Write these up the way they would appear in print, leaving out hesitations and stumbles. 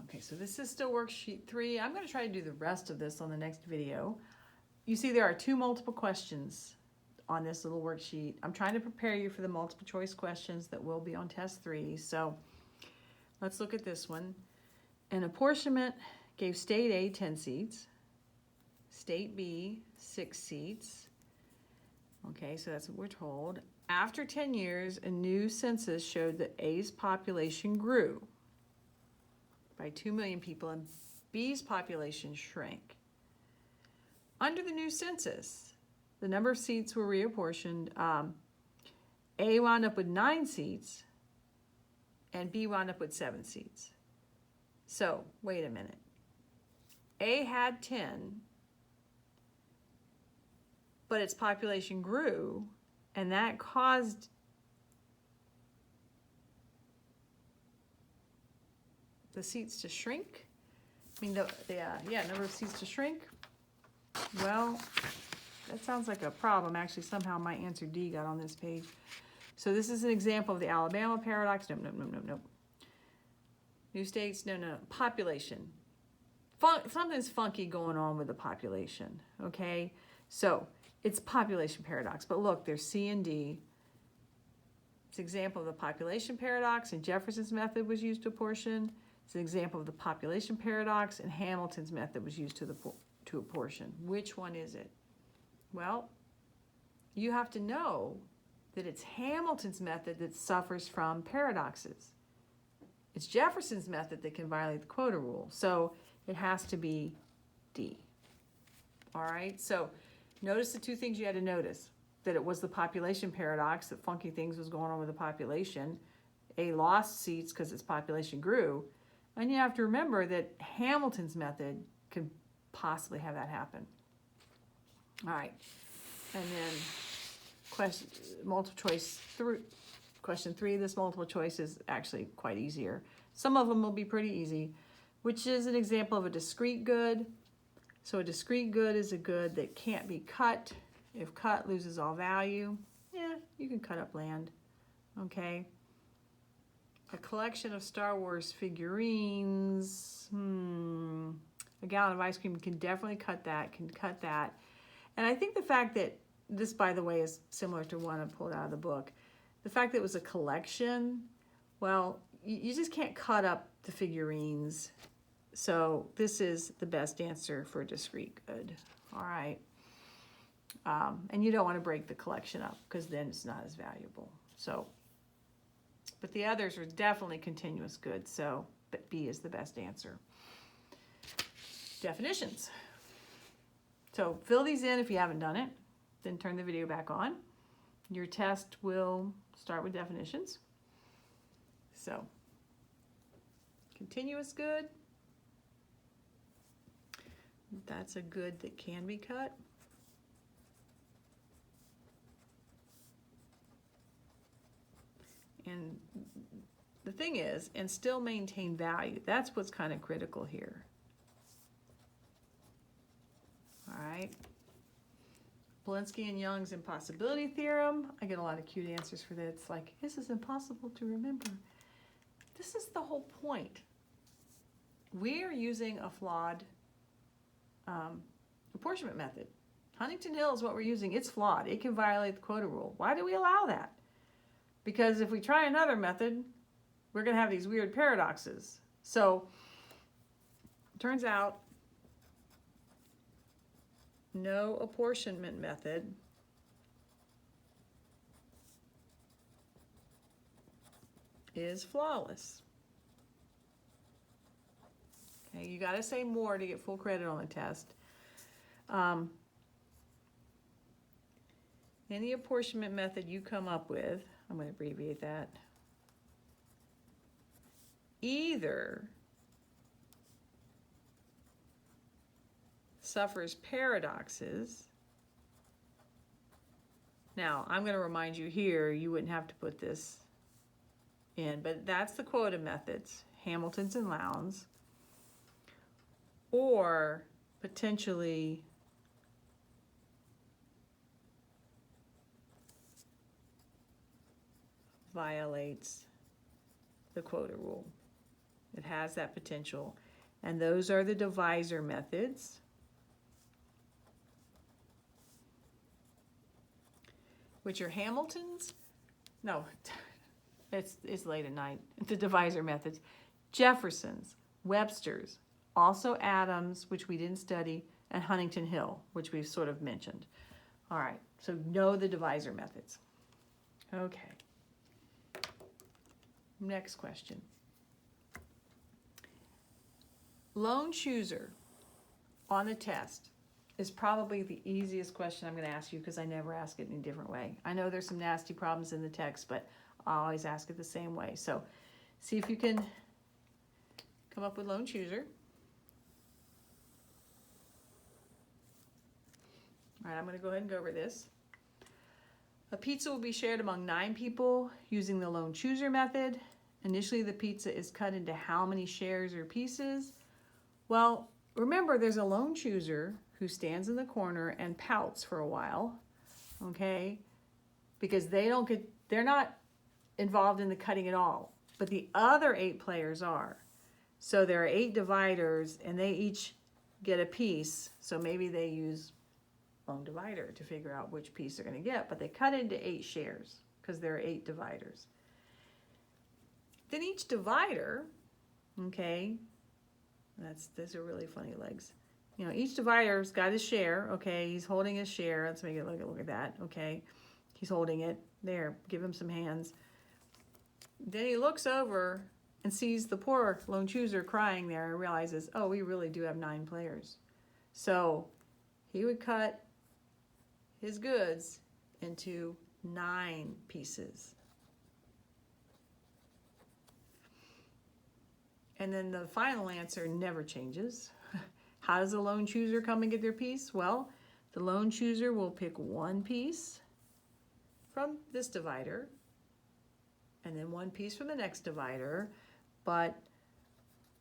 Okay, so this is still worksheet 3. I'm going to try to do the rest of this on the next video. You see there are 2 multiple questions on this little worksheet. I'm trying to prepare you for the multiple choice questions that will be on test 3. So let's look at this one. An apportionment gave state A 10 seats, state B 6 seats. Okay, so that's what we're told. After 10 years, a new census showed that A's population grew by 2 million people and B's population shrank. Under the new census, the number of seats were reapportioned. A wound up with 9 seats and B wound up with 7 seats. So, wait a minute. A had 10, but its population grew, and that caused the seats to shrink. I mean, the number of seats to shrink. Well, that sounds like a problem. Actually, somehow my answer D got on this page. So this is an example of the Alabama paradox. Nope. New states, no. Population. Something's funky going on with the population, okay? So it's population paradox. But look, there's C and D. It's an example of the population paradox, and Jefferson's method was used to apportion. It's an example of the population paradox, and Hamilton's method was used to apportion. Which one is it? Well, you have to know that it's Hamilton's method that suffers from paradoxes. It's Jefferson's method that can violate the quota rule. So it has to be D. All right, so notice the 2 things you had to notice. That it was the population paradox, that funky things was going on with the population. A lost seats because its population grew. And you have to remember that Hamilton's method could possibly have that happen. All right, and then question 3, this multiple choice is actually quite easier. Some of them will be pretty easy, which is an example of a discrete good. So a discrete good is a good that can't be cut. If cut, loses all value. Yeah, you can cut up land, okay? A collection of Star Wars figurines. A gallon of ice cream can definitely cut that. And I think the fact that this, by the way, is similar to one I pulled out of the book. The fact that it was a collection, well, you just can't cut up the figurines. So this is the best answer for a discrete good. All right. And you don't want to break the collection up because then it's not as valuable. So, but the others are definitely continuous goods. So but B is the best answer. Definitions. So fill these in if you haven't done it. Then turn the video back on. Your test will start with definitions. So, continuous good. That's a good that can be cut. And the thing is, and still maintain value. That's what's kind of critical here. All right. Polinsky and Young's impossibility theorem. I get a lot of cute answers for that. It's like, this is impossible to remember. This is the whole point. We are using a flawed apportionment method. Huntington Hill is what we're using. It's flawed. It can violate the quota rule. Why do we allow that? Because if we try another method, we're going to have these weird paradoxes. So, it turns out, no apportionment method is flawless. Okay, you got to say more to get full credit on the test. Any apportionment method you come up with, I'm going to abbreviate that, either suffers paradoxes. Now, I'm going to remind you here, you wouldn't have to put this in, but that's the quota methods, Hamilton's and Lowndes, or potentially violates the quota rule. It has that potential. And those are the divisor methods. Which are Hamilton's? No, it's late at night. The divisor methods. Jefferson's, Webster's, also Adams, which we didn't study, and Huntington Hill, which we've sort of mentioned. All right, so know the divisor methods. Okay. Next question. Lone chooser on the test is probably the easiest question I'm going to ask you because I never ask it in a different way. I know there's some nasty problems in the text, but I always ask it the same way. So see if you can come up with lone chooser. All right, I'm going to go ahead and go over this. A pizza will be shared among 9 people using the lone chooser method. Initially, the pizza is cut into how many shares or pieces? Well, remember, there's a lone chooser who stands in the corner and pouts for a while, okay? Because they're not involved in the cutting at all, but the other 8 players are. So there are 8 dividers, and they each get a piece. So maybe they use lone divider to figure out which piece they're going to get, but they cut into 8 shares because there are 8 dividers. Then each divider, okay, those are really funny legs. You know, each divider's got his share, okay, he's holding his share. Let's make it look at that, okay. He's holding it. There, give him some hands. Then he looks over and sees the poor lone chooser crying there and realizes, oh, we really do have 9 players. So he would cut his goods into 9 pieces. And then the final answer never changes. How does the lone chooser come and get their piece? Well, the lone chooser will pick 1 piece from this divider and then 1 piece from the next divider, but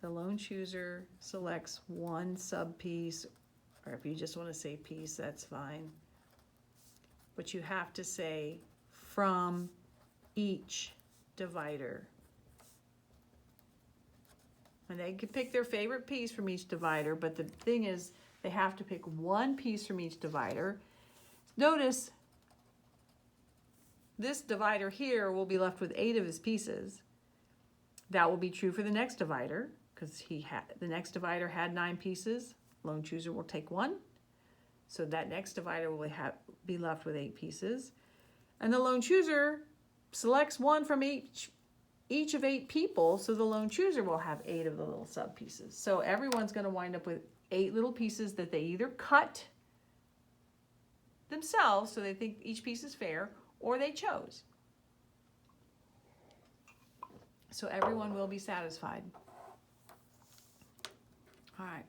the lone chooser selects 1 sub piece, or if you just want to say piece, that's fine. But you have to say from each divider. And they can pick their favorite piece from each divider, but the thing is, they have to pick 1 piece from each divider. Notice, this divider here will be left with 8 of his pieces. That will be true for the next divider, because the next divider had 9 pieces. Lone chooser will take 1. So that next divider will be left with 8 pieces. And the lone chooser selects 1 from each of 8 people, so the lone chooser will have 8 of the little sub pieces. So everyone's going to wind up with 8 little pieces that they either cut themselves, so they think each piece is fair, or they chose. So everyone will be satisfied. All right.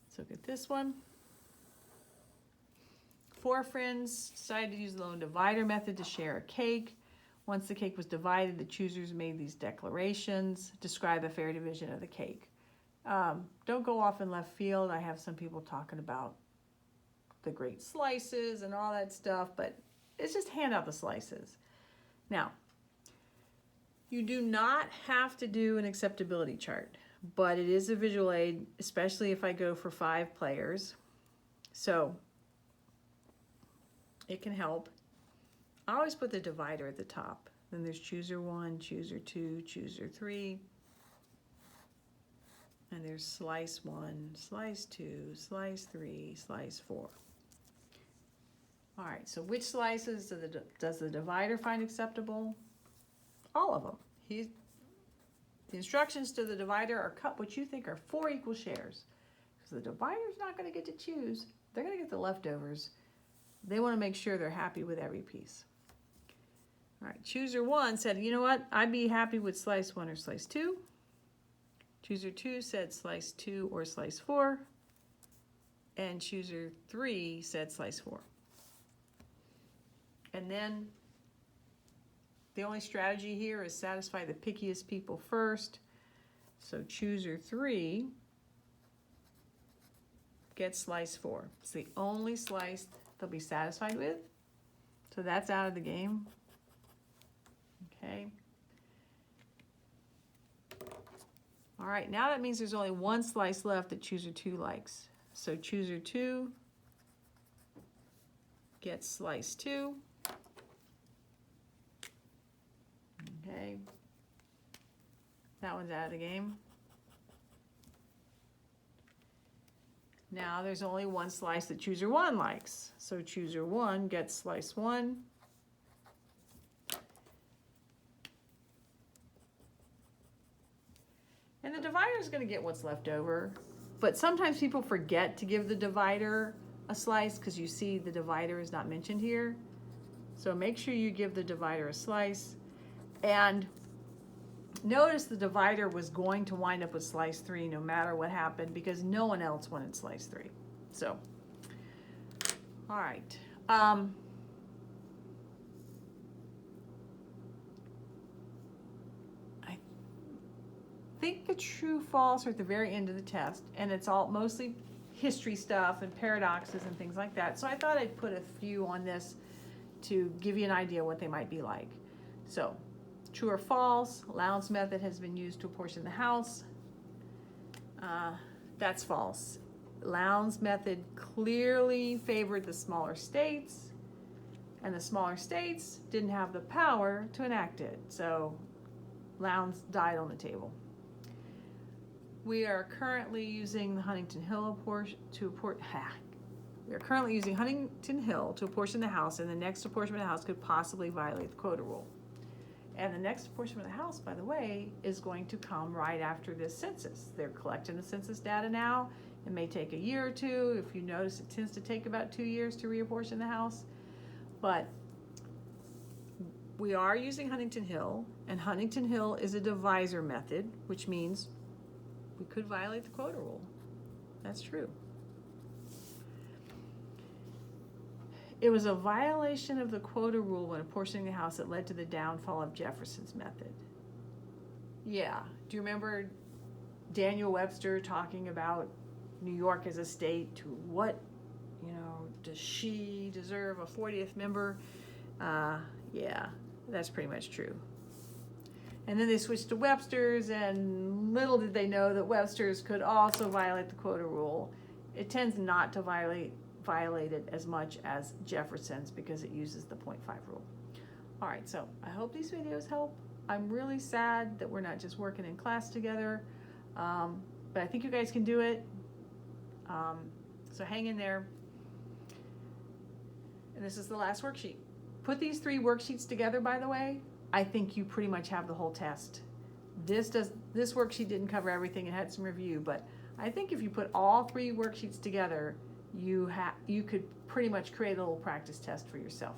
Let's look at this one. 4 friends decided to use the lone divider method to share a cake. Once the cake was divided, the choosers made these declarations. Describe a fair division of the cake. Don't go off in left field. I have some people talking about the great slices and all that stuff, but it's just hand out the slices. Now, you do not have to do an acceptability chart, but it is a visual aid, especially if I go for 5 players. So it can help. I always put the divider at the top. Then there's chooser 1, chooser 2, chooser 3. And there's slice 1, slice 2, slice 3, slice 4. All right, so which slices does the divider find acceptable? All of them. The instructions to the divider are cut what you think are 4 equal shares. Because the divider's not going to get to choose. They're going to get the leftovers. They want to make sure they're happy with every piece. All right, chooser 1 said, you know what? I'd be happy with slice 1 or slice 2. Chooser 2 said slice 2 or slice 4. And chooser 3 said slice 4. And then the only strategy here is satisfy the pickiest people first. So chooser 3 gets slice 4. It's the only slice they'll be satisfied with. So that's out of the game. Okay. All right, now that means there's only one slice left that chooser 2 likes. So chooser 2 gets slice 2. Okay. That one's out of the game. Now there's only one slice that chooser 1 likes. So chooser 1 gets slice 1. And the divider is going to get what's left over. But sometimes people forget to give the divider a slice because you see the divider is not mentioned here. So make sure you give the divider a slice. And notice the divider was going to wind up with slice 3 no matter what happened because no one else wanted slice 3. So, all right. I think the true false are at the very end of the test, and it's all mostly history stuff and paradoxes and things like that. So I thought I'd put a few on this to give you an idea what they might be like. So, true or false, Lowndes method has been used to apportion the House. That's false. Lowndes method clearly favored the smaller states, and the smaller states didn't have the power to enact it. So Lowndes died on the table. We are currently using the Huntington Hill We are currently using Huntington Hill to apportion the House, and the next apportionment of the House could possibly violate the quota rule. And the next apportionment of the House, by the way, is going to come right after this census. They're collecting the census data now. It may take a year or two. If you notice, it tends to take about 2 years to reapportion the House. But we are using Huntington Hill, and Huntington Hill is a divisor method, which means we could violate the quota rule. That's true. It was a violation of the quota rule when apportioning the House that led to the downfall of Jefferson's method. Yeah, do you remember Daniel Webster talking about New York as a state? To what, does she deserve a 40th member? Yeah, that's pretty much true. And then they switched to Webster's, and little did they know that Webster's could also violate the quota rule. It tends not to violate it as much as Jefferson's because it uses the 0.5 rule. All right, so I hope these videos help. I'm really sad that we're not just working in class together, but I think you guys can do it. So hang in there. And this is the last worksheet. Put these 3 worksheets together, by the way. I think you pretty much have the whole test. This worksheet didn't cover everything. It had some review, but I think if you put all 3 worksheets together, you could pretty much create a little practice test for yourself.